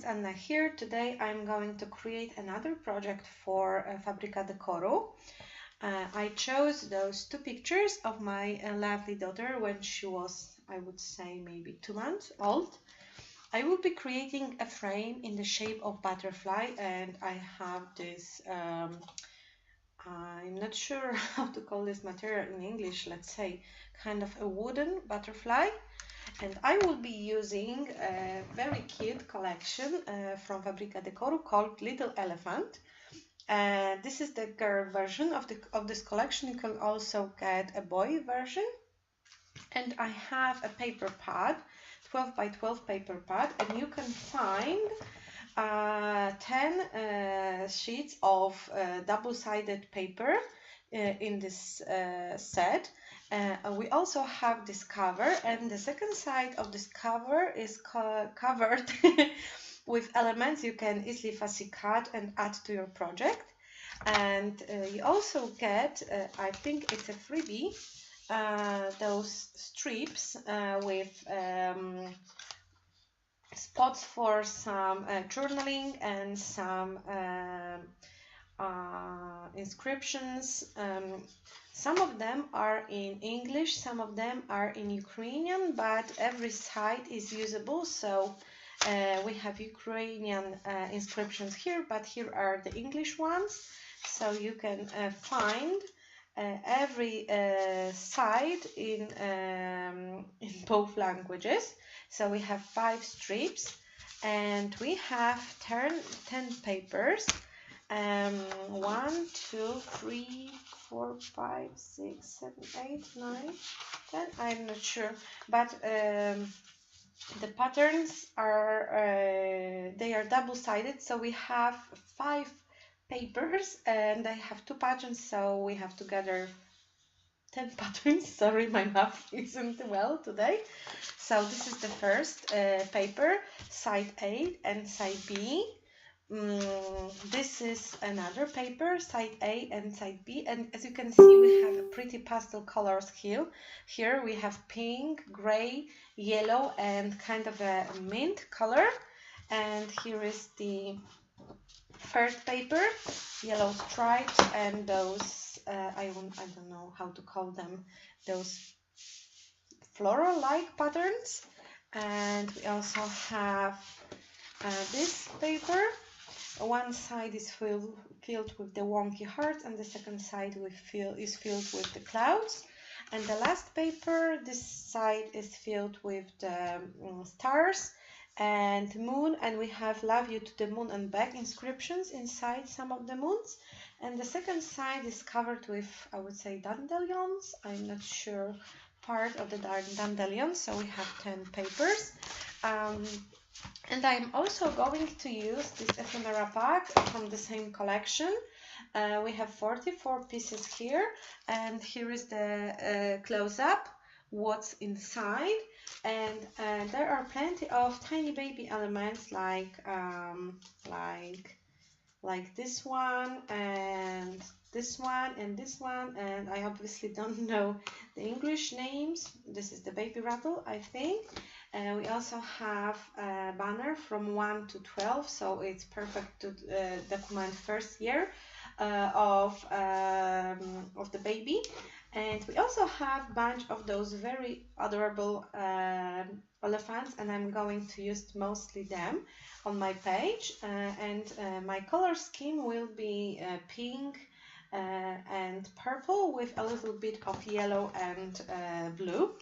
and here today I'm going to create another project for Fabrika Decoru. I chose those two pictures of my lovely daughter when she was, I would say, maybe 2 months old. I will be creating a frame in the shape of butterfly, and I have this, I'm not sure how to call this material in English, let's say kind of a wooden butterfly. And I will be using a very cute collection from Fabrika Decoru called Little Elephant. This is the girl version of this collection. You can also get a boy version. And I have a paper pad, 12 by 12 paper pad, and you can find 10 sheets of double-sided paper in this set. We also have this cover, and the second side of this cover is covered with elements you can easily fussy cut and add to your project. And you also get, I think it's a freebie, those strips with spots for some journaling and some inscriptions. Some of them are in English, some of them are in Ukrainian, but every site is usable. So we have Ukrainian inscriptions here, but here are the English ones. So you can find every site in both languages. So we have 5 strips, and we have 10 papers. 1, 2, 3, 4, 5, 6, 7, 8, 9, 10. I'm not sure, but the patterns are they are double-sided. So we have 5 papers, and I have 2 patterns, so we have together 10 patterns. Sorry, my math isn't well today. So this is the first paper, side A and side B. This is another paper, side A and side B, and as you can see, we have pretty pastel colors here. Here we have pink, gray, yellow, and kind of a mint color. And here is the first paper, yellow stripes, and those I don't know how to call them, those floral-like patterns. And we also have this paper. One side is filled with the wonky hearts, and the second side is filled with the clouds. And the last paper, this side is filled with the stars and moon, and we have love you to the moon and back inscriptions inside some of the moons. And the second side is covered with, I would say, dandelions. I'm not sure part of the dandelions. So we have 10 papers. And I'm also going to use this ephemera pack from the same collection. We have 44 pieces here, and here is the close-up, what's inside. And there are plenty of tiny baby elements like this one, and this one, and this one, and I obviously don't know the English names. This is the baby rattle, I think. We also have a banner from 1 to 12, so it's perfect to document first year of the baby. And we also have a bunch of those very adorable elephants, and I'm going to use mostly them on my page. My color scheme will be pink and purple with a little bit of yellow and blue.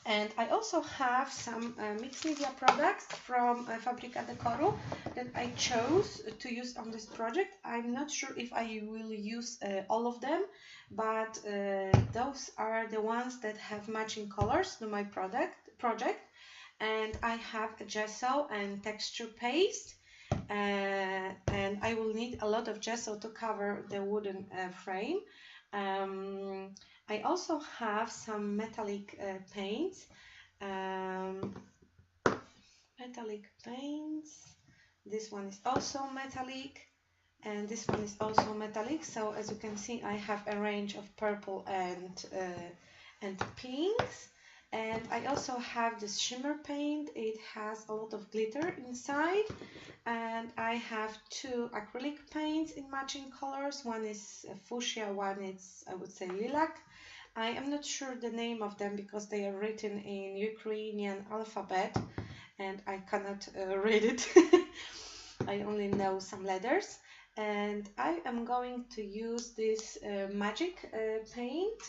And I also have some mixed media products from Fabrika Decoru that I chose to use on this project. I'm not sure if I will use all of them, but those are the ones that have matching colors to my project. And I have a gesso and texture paste, and I will need a lot of gesso to cover the wooden frame. I also have some metallic paints. This one is also metallic, and this one is also metallic. So as you can see, I have a range of purple and pinks. And I also have this shimmer paint. It has a lot of glitter inside. And I have two acrylic paints in matching colors. One is fuchsia, one is, I would say, lilac. I am not sure the name of them because they are written in Ukrainian alphabet and I cannot read it. I only know some letters. And I am going to use this magic paint.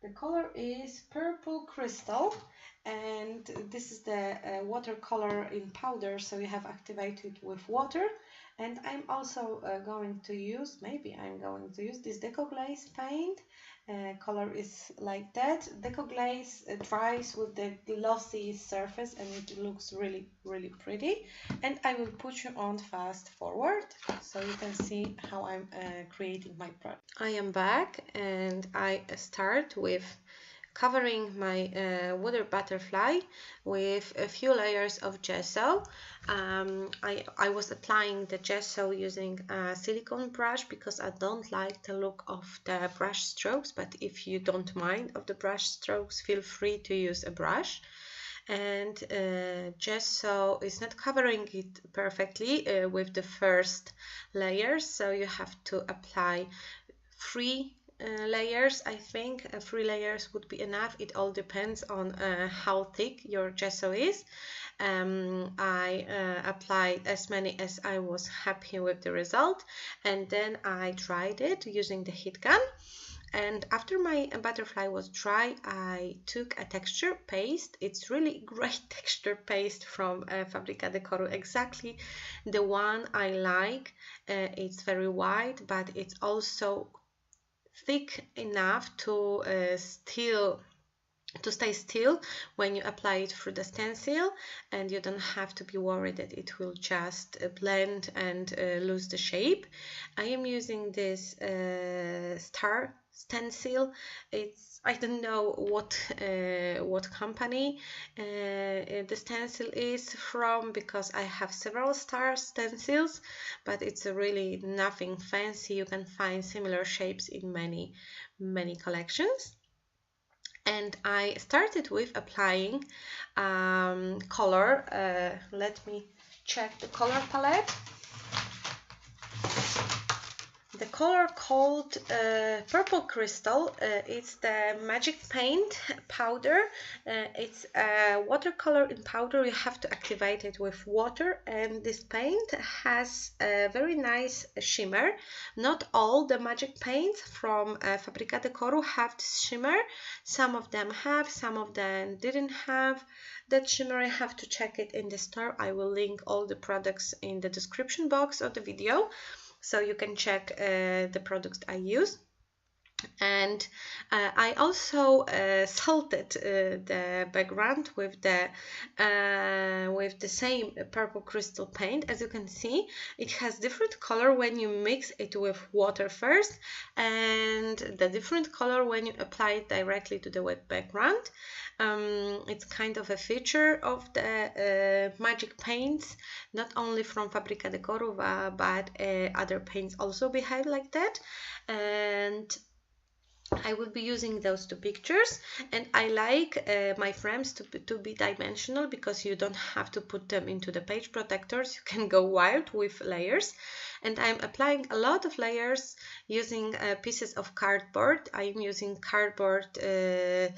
The color is Purple Crystal, and this is the watercolor in powder, so you have activated with water. And I'm also going to use, maybe I'm going to use this Deco Glaze paint. Color is like that. Deco Glaze dries with the glossy surface and it looks really, really pretty. And I will put you on fast forward so you can see how I'm creating my project. I am back and I start with covering my water butterfly with a few layers of gesso. I was applying the gesso using a silicone brush because I don't like the look of the brush strokes, but if you don't mind of the brush strokes, feel free to use a brush. And gesso is not covering it perfectly with the first layer, so you have to apply 3 layers. I think 3 layers would be enough. It all depends on how thick your gesso is. I applied as many as I was happy with the result, and then I dried it using the heat gun. And after my butterfly was dry, I took a texture paste. It's really great texture paste from Fabrika Decoru, exactly the one I like. It's very white, but it's also thick enough to stay still when you apply it through the stencil, and you don't have to be worried that it will just blend and lose the shape. I am using this star stencil. I don't know what company the stencil is from because I have several star stencils, but it's really nothing fancy. You can find similar shapes in many collections. And I started with applying color. Let me check the color palette. The color called Purple Crystal, it's the magic paint powder. It's a watercolor in powder. You have to activate it with water, and this paint has a very nice shimmer. Not all the magic paints from Fabrika Decoru have this shimmer. Some of them have, some of them didn't have that shimmer. I have to check it in the store. I will link all the products in the description box of the video, so you can check the products I use. And I also salted the background with the same purple crystal paint. As you can see, it has different color when you mix it with water first, and the different color when you apply it directly to the wet background. It's kind of a feature of the magic paints, not only from Fabrika Decoru, but other paints also behave like that. And I will be using those 2 pictures, and I like my frames to be dimensional because you don't have to put them into the page protectors. You can go wild with layers, and I'm applying a lot of layers using pieces of cardboard. I am using cardboard to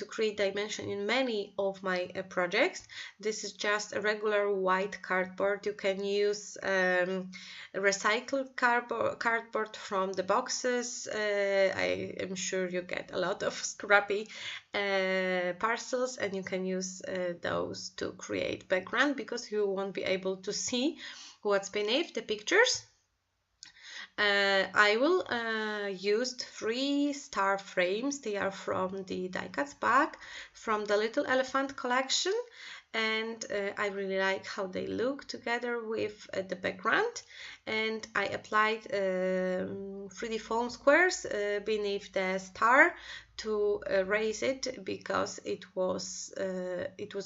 create dimension in many of my projects. This is just a regular white cardboard. You can use recycled cardboard from the boxes. I am sure you get a lot of scrappy parcels, and you can use those to create background because you won't be able to see what's beneath the pictures. I will use 3 star frames. They are from the die cuts bag from the Little Elephant collection, and I really like how they look together with the background. And I applied 3D foam squares beneath the star to raise it because it was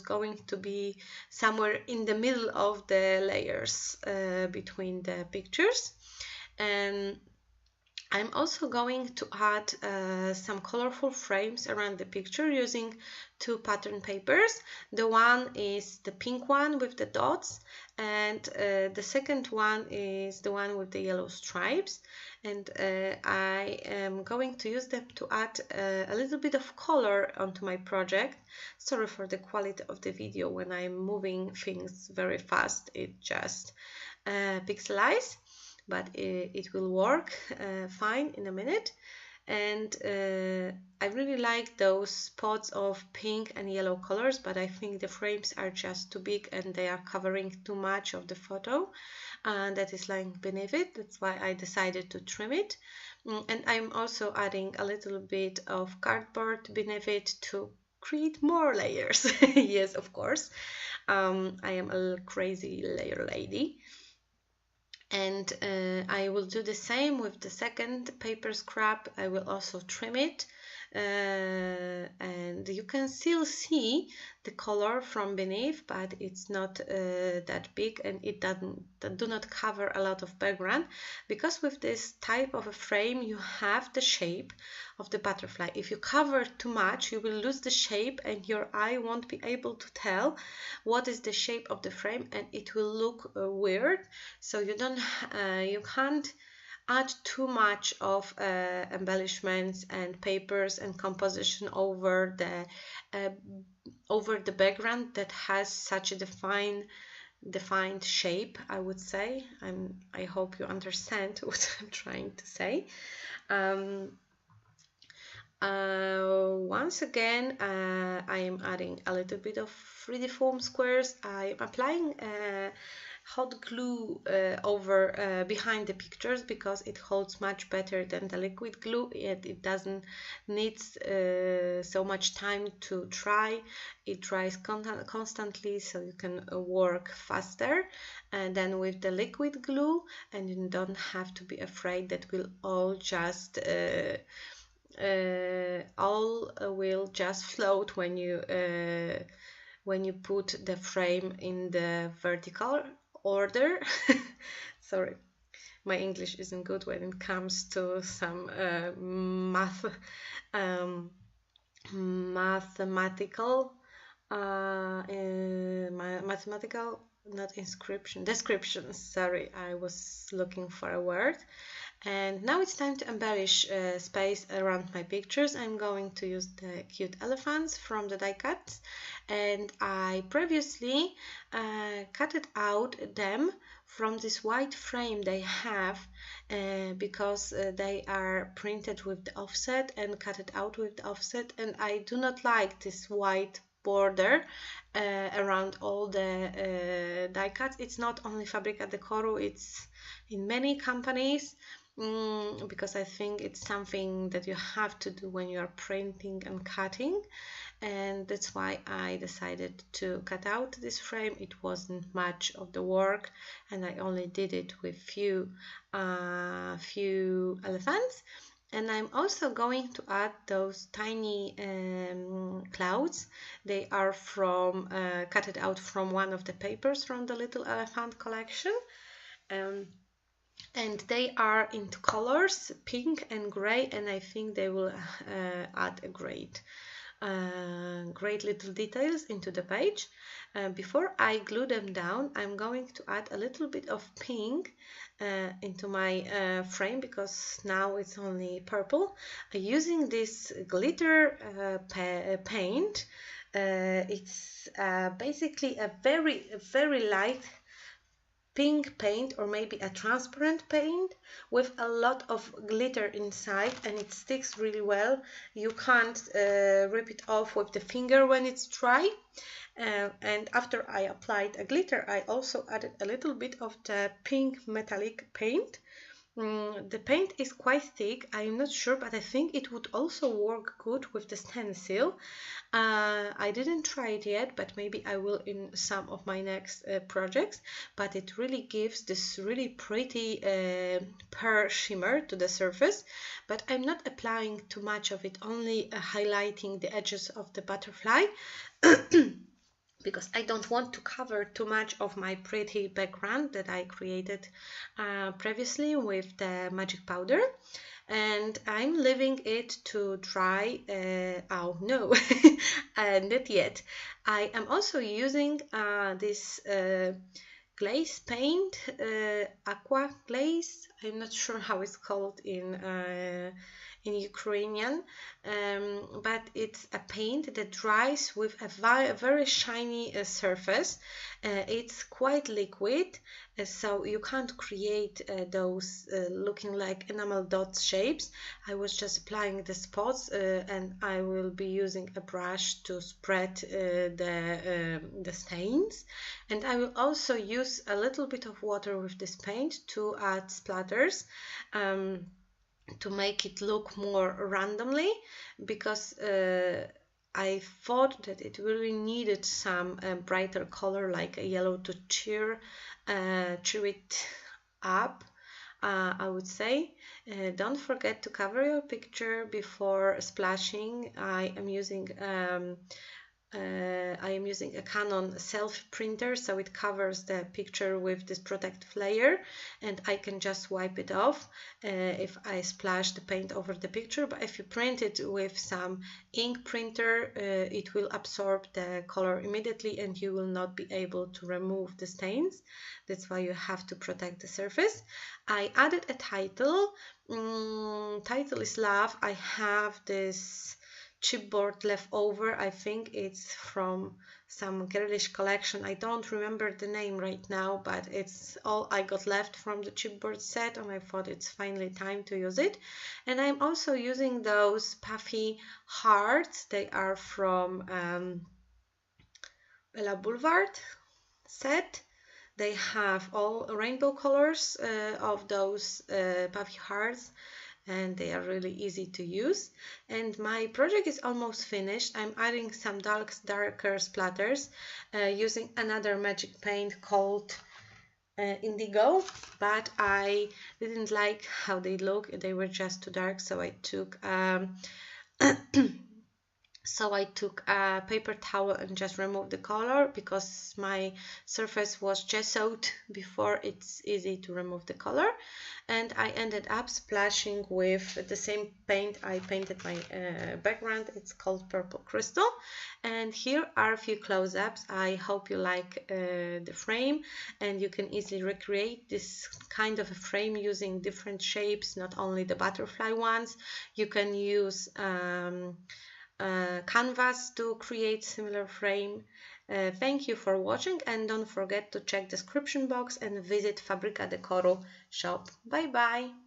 going to be somewhere in the middle of the layers between the pictures. And I'm also going to add some colorful frames around the picture using two pattern papers. The one is the pink one with the dots, and the second one is the one with the yellow stripes. And I am going to use them to add a little bit of color onto my project. Sorry for the quality of the video. When I'm moving things very fast, it just pixelizes, but it will work fine in a minute. And I really like those spots of pink and yellow colors, but I think the frames are just too big and they are covering too much of the photo that is lying beneath it. That's why I decided to trim it. And I'm also adding a little bit of cardboard beneath it to create more layers. Yes, of course. I am a little crazy layer lady. And I will do the same with the second paper scrap. I will also trim it, and you can still see the color from beneath, but it's not that big, and it do not cover a lot of background, because with this type of a frame you have the shape of the butterfly. If you cover too much, you will lose the shape and your eye won't be able to tell what is the shape of the frame, and it will look weird. So you can't add too much of embellishments and papers and composition over the background that has such a defined shape, I would say. I hope you understand what I'm trying to say. Once again, I am adding a little bit of 3D foam squares. I am applying hot glue over behind the pictures, because it holds much better than the liquid glue. It doesn't need so much time to dry. It dries constantly, so you can work faster than with the liquid glue, and you don't have to be afraid that will all just will just float when you put the frame in the vertical order. Sorry, my English isn't good when it comes to some mathematical not inscription, descriptions. Sorry, I was looking for a word. And now it's time to embellish space around my pictures. I'm going to use the cute elephants from the die cuts, and I previously cut out them from this white frame they have, because they are printed with the offset and cut it out with the offset, and I do not like this white border around all the die cuts. It's not only Fabrika Decoru, it's in many companies, because I think it's something that you have to do when you are printing and cutting, and that's why I decided to cut out this frame. It wasn't much of the work, and I only did it with few elephants. And I'm also going to add those tiny clouds. They are from cut it out from one of the papers from the Little Elephant collection. And they are into colors, pink and gray, and I think they will add a great little details into the page. Before I glue them down, I'm going to add a little bit of pink into my frame, because now it's only purple. Using this glitter paint. It's basically a very light pink paint, or maybe a transparent paint with a lot of glitter inside, and it sticks really well. You can't rip it off with the finger when it's dry. And after I applied a glitter, I also added a little bit of the pink metallic paint. The paint is quite thick, I'm not sure, but I think it would also work good with the stencil. I didn't try it yet, but maybe I will in some of my next projects. But it really gives this really pretty pearl shimmer to the surface. But I'm not applying too much of it, only highlighting the edges of the butterfly. because I don't want to cover too much of my pretty background that I created previously with the magic powder. And I'm leaving it to dry. Oh no, not yet. I am also using this glaze paint, aqua glaze. I'm not sure how it's called in Ukrainian, but it's a paint that dries with a very shiny surface. It's quite liquid, so you can't create those looking like enamel dot shapes. I was just applying the spots, and I will be using a brush to spread the stains. And I will also use a little bit of water with this paint to add splatters. To make it look more randomly, because I thought that it really needed some brighter color, like a yellow, to cheer it up, I would say. Don't forget to cover your picture before splashing. I am using a Canon self printer, so it covers the picture with this protective layer, and I can just wipe it off if I splash the paint over the picture. But if you print it with some ink printer, it will absorb the color immediately and you will not be able to remove the stains. That's why you have to protect the surface. I added a title. Title is Love. I have this chipboard left over. I think it's from some girlish collection. I don't remember the name right now, but it's all I got left from the chipboard set, and I thought it's finally time to use it. And I'm also using those puffy hearts. They are from La Boulevard set. They have all rainbow colors of those puffy hearts, and they are really easy to use. And my project is almost finished. I'm adding some darker splatters using another magic paint called Indigo, but I didn't like how they look. They were just too dark, so I took a paper towel and just removed the color, because my surface was gessoed before. It's easy to remove the color. And I ended up splashing with the same paint I painted my background. It's called Purple Crystal. And here are a few close-ups. I hope you like the frame, and you can easily recreate this kind of a frame using different shapes, not only the butterfly ones. You can use canvas to create similar frame. Thank you for watching, and don't forget to check description box and visit Fabrika Decoru shop. Bye bye.